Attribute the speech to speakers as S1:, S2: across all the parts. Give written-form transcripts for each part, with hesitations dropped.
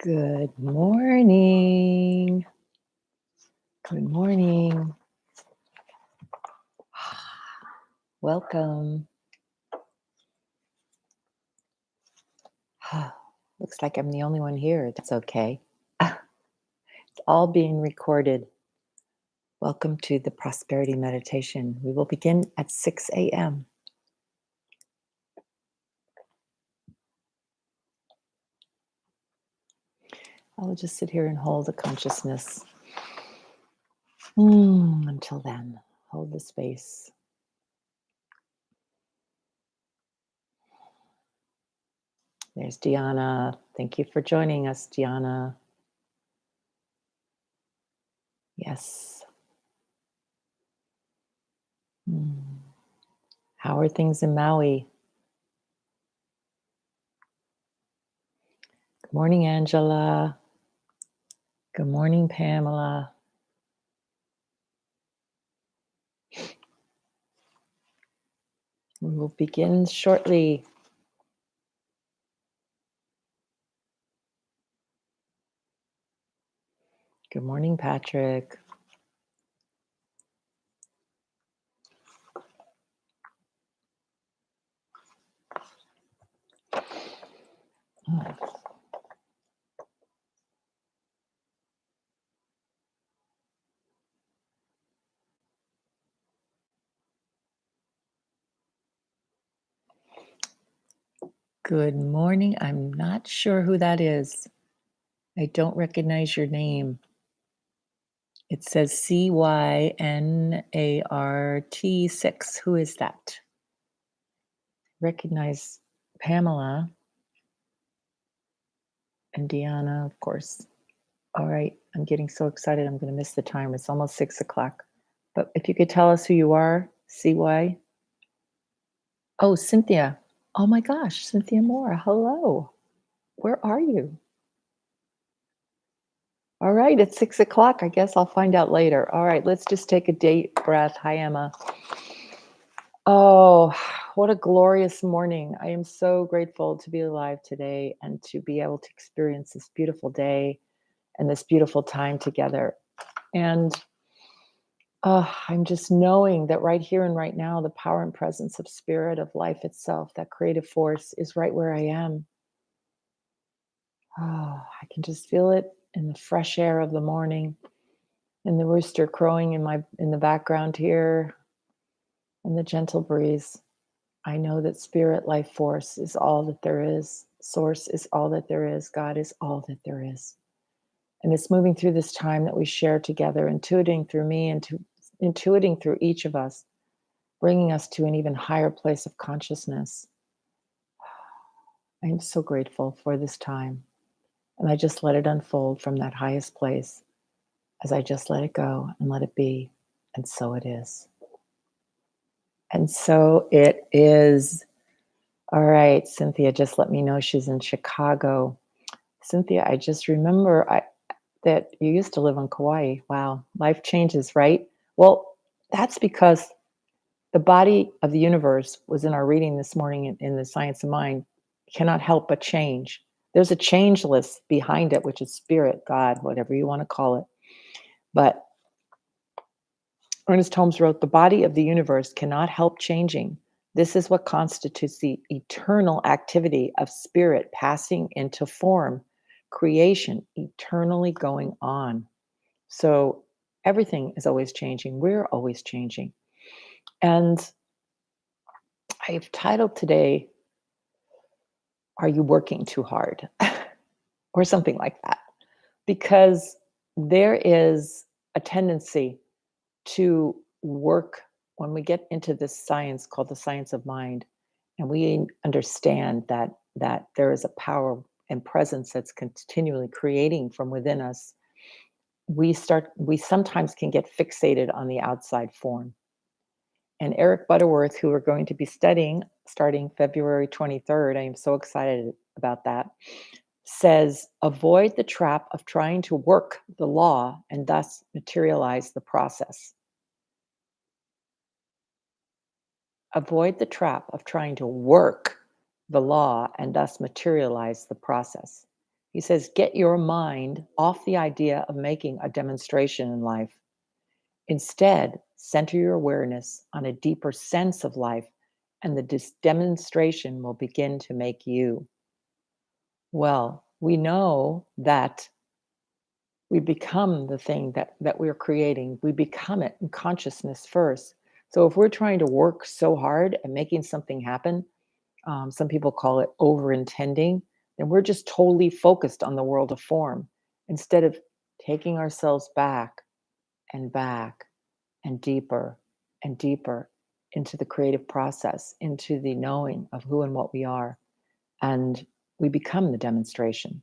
S1: Good morning. Good morning. Welcome. Looks like I'm the only one here. That's okay. It's all being recorded. Welcome to the Prosperity Meditation. We will begin at 6 a.m. I will just sit here and hold the consciousness. Until then, hold the space. There's Diana. Thank you for joining us, Diana. Yes. How are things in Maui? Good morning, Angela. Good morning, Pamela. We will begin shortly. Good morning, Patrick. Good morning. I'm not sure who that is. I don't recognize your name. It says CYNART6. Who is that? Recognize Pamela and Deanna, of course. All right. I'm getting so excited. I'm going to miss the time. It's almost 6 o'clock. But if you could tell us who you are, CY. Oh, Cynthia. Oh my gosh, Cynthia Moore. Hello. Where are you? All right, it's 6 o'clock. I guess I'll find out later. All right, let's just take a deep breath. Hi, Emma. Oh, what a glorious morning. I am so grateful to be alive today and to be able to experience this beautiful day and this beautiful time together. And I'm just knowing that right here and right now, the power and presence of spirit, of life itself, that creative force is right where I am. I can just feel it in the fresh air of the morning, in the rooster crowing in the background here, and the gentle breeze. I know that spirit, life force is all that there is. Source is all that there is. God is all that there is. And it's moving through this time that we share together, intuiting through me and intuiting through each of us, bringing us to an even higher place of consciousness. I am so grateful for this time. And I just let it unfold from that highest place as I just let it go and let it be. And so it is. And so it is. All right, Cynthia just let me know she's in Chicago. Cynthia, I just remember that you used to live on Kauai. Wow, life changes, right? Well, that's because the body of the universe was in our reading this morning in the Science of Mind, cannot help but change. There's a changeless behind it, which is spirit, God, whatever you want to call it. But Ernest Holmes wrote, the body of the universe cannot help changing. This is what constitutes the eternal activity of spirit passing into form, creation eternally going on. So everything is always changing. We're always changing. And I've titled today, Are You Working Too Hard? Or something like that. Because there is a tendency to work when we get into this science called the science of mind, and we understand that there is a power and presence that's continually creating from within us. We sometimes can get fixated on the outside form. And Eric Butterworth, who we're going to be studying starting February 23rd, I am so excited about that, says, avoid the trap of trying to work the law and thus materialize the process. Avoid the trap of trying to work the law and thus materialize the process. He says, get your mind off the idea of making a demonstration in life. Instead, center your awareness on a deeper sense of life, and the demonstration will begin to make you. Well, we know that we become the thing that we're creating. We become it in consciousness first. So if we're trying to work so hard at making something happen, some people call it over-intending, then we're just totally focused on the world of form instead of taking ourselves back and back and deeper into the creative process, into the knowing of who and what we are. And we become the demonstration.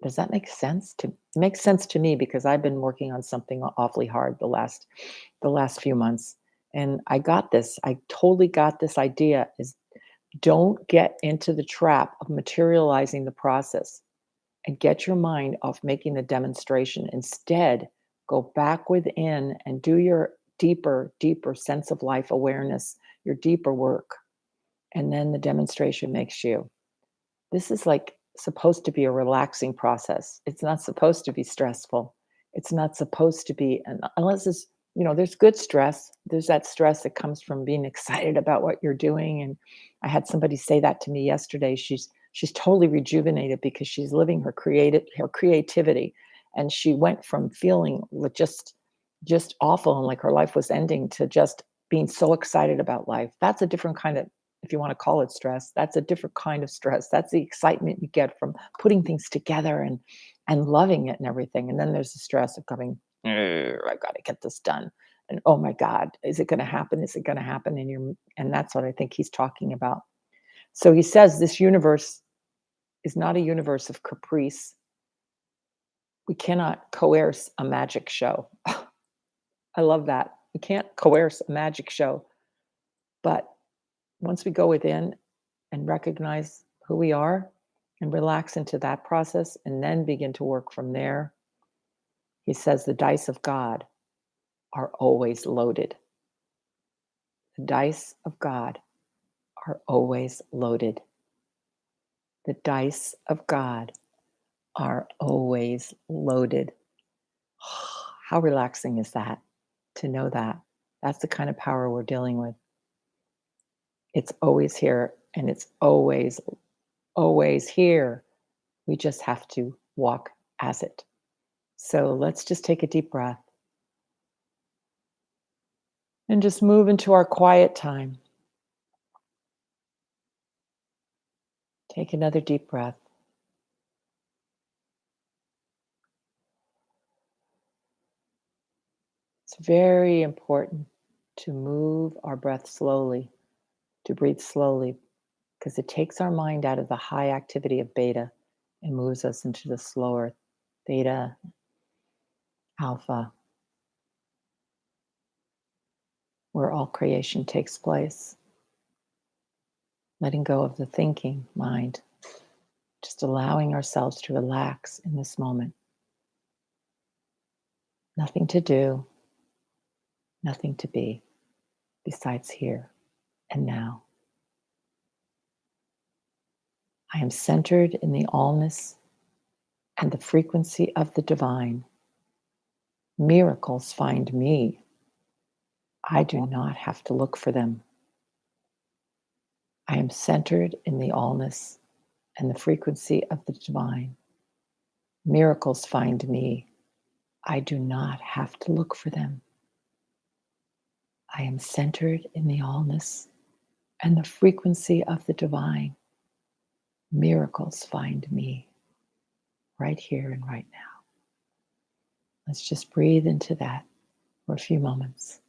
S1: Does that make sense? It makes sense to me because I've been working on something awfully hard the last few months. And I got this. I totally got this idea is don't get into the trap of materializing the process and get your mind off making the demonstration. Instead, go back within and do your deeper sense of life awareness, your deeper work. And then the demonstration makes you. This is like supposed to be a relaxing process. It's not supposed to be stressful. It's not supposed to be, and unless it's, there's good stress. There's that stress that comes from being excited about what you're doing. And I had somebody say that to me yesterday. She's totally rejuvenated because she's living her creativity. And she went from feeling just awful and like her life was ending to just being so excited about life. That's a different kind of, if you want to call it stress, that's a different kind of stress. That's the excitement you get from putting things together and loving it and everything. And then there's the stress of coming, I've got to get this done. And oh my God, is it going to happen? Is it going to happen? And that's what I think he's talking about. So he says this universe is not a universe of caprice. We cannot coerce a magic show. I love that. We can't coerce a magic show. But once we go within and recognize who we are and relax into that process and then begin to work from there, he says the dice of God are always loaded. The dice of God are always loaded. The dice of God are always loaded. How relaxing is that to know that? That's the kind of power we're dealing with. It's always here and it's always here. We just have to walk as it. So let's just take a deep breath and just move into our quiet time. Take another deep breath. It's very important to move our breath slowly, to breathe slowly, because it takes our mind out of the high activity of beta and moves us into the slower theta, alpha, where all creation takes place. Letting go of the thinking mind, just allowing ourselves to relax in this moment. Nothing to do, nothing to be besides here and now. I am centered in the allness and the frequency of the divine. Miracles find me. I do not have to look for them. I am centered in the allness and the frequency of the divine. Miracles find me. I do not have to look for them. I am centered in the allness and the frequency of the divine. Miracles find me right here and right now. Let's just breathe into that for a few moments.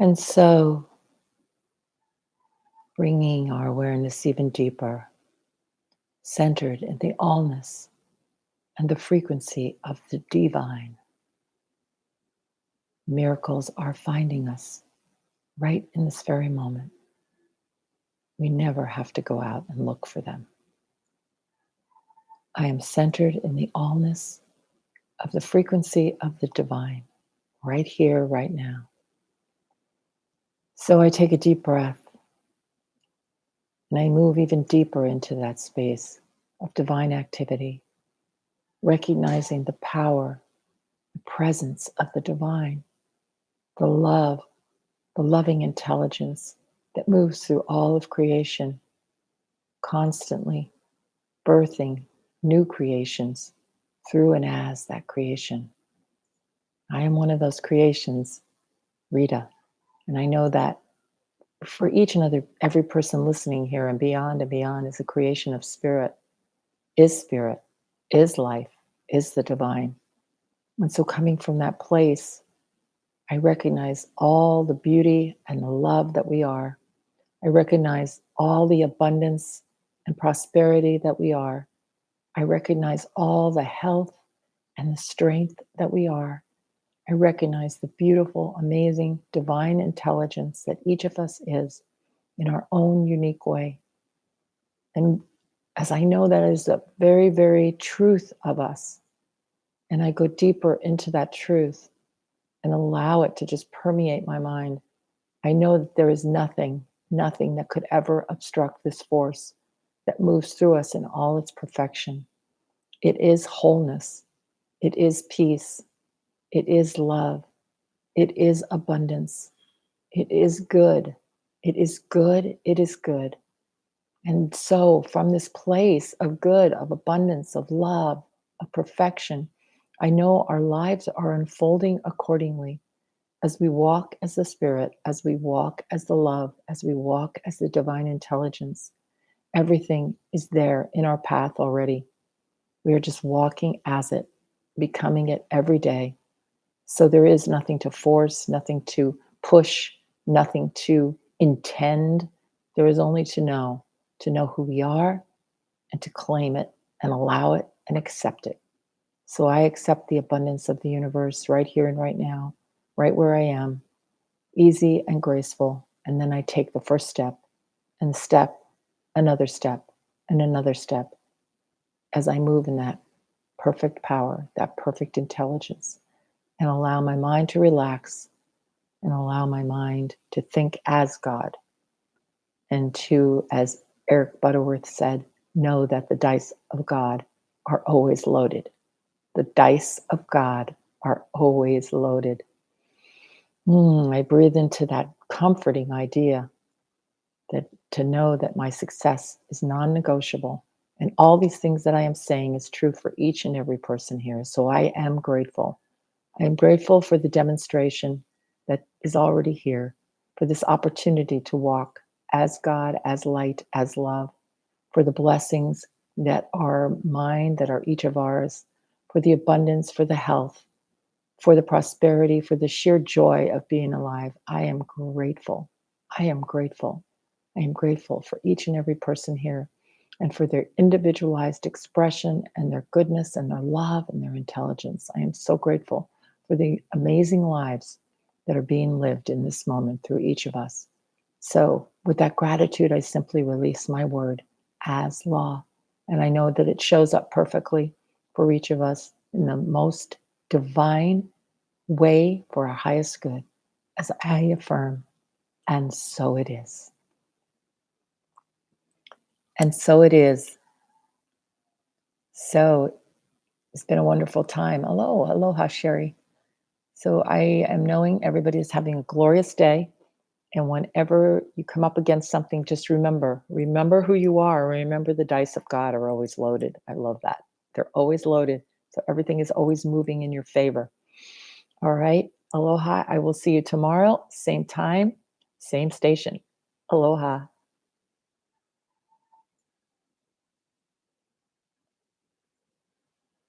S1: And so, bringing our awareness even deeper, centered in the allness and the frequency of the divine, miracles are finding us right in this very moment. We never have to go out and look for them. I am centered in the allness of the frequency of the divine, right here, right now. So I take a deep breath and I move even deeper into that space of divine activity, recognizing the power, the presence of the divine, the love, the loving intelligence that moves through all of creation, constantly birthing new creations through and as that creation. I am one of those creations, Rita, and I know that for each and every person listening here and beyond is a creation of spirit, is life, is the divine. And so coming from that place, I recognize all the beauty and the love that we are. I recognize all the abundance and prosperity that we are. I recognize all the health and the strength that we are. I recognize the beautiful, amazing, divine intelligence that each of us is in our own unique way. And as I know that is the very, very truth of us, and I go deeper into that truth and allow it to just permeate my mind, I know that there is nothing that could ever obstruct this force that moves through us in all its perfection. It is wholeness. It is peace. It is love. It is abundance. It is good. It is good. It is good. And so, from this place of good, of abundance, of love, of perfection, I know our lives are unfolding accordingly as we walk as the Spirit, as we walk as the love, as we walk as the divine intelligence. Everything is there in our path already. We are just walking as it, becoming it every day. So there is nothing to force, nothing to push, nothing to intend. There is only to know who we are and to claim it and allow it and accept it. So I accept the abundance of the universe right here and right now, right where I am, easy and graceful. And then I take the first step and another step, and another step as I move in that perfect power, that perfect intelligence, and allow my mind to relax and allow my mind to think as God and to, as Eric Butterworth said, know that the dice of God are always loaded. The dice of God are always loaded. I breathe into that comforting idea that to know that my success is non-negotiable. And all these things that I am saying is true for each and every person here. So I am grateful. I am grateful for the demonstration that is already here, for this opportunity to walk as God, as light, as love, for the blessings that are mine, that are each of ours, for the abundance, for the health, for the prosperity, for the sheer joy of being alive. I am grateful. I am grateful. I am grateful for each and every person here and for their individualized expression and their goodness and their love and their intelligence. I am so grateful for the amazing lives that are being lived in this moment through each of us. So, with that gratitude, I simply release my word as law. And I know that it shows up perfectly for each of us in the most divine way for our highest good, as I affirm, and so it is. And so it is. So it's been a wonderful time. Aloha, Sherry. So I am knowing everybody is having a glorious day. And whenever you come up against something, just remember who you are. Remember the dice of God are always loaded. I love that. They're always loaded. So everything is always moving in your favor. All right. Aloha. I will see you tomorrow, same time, same station. Aloha.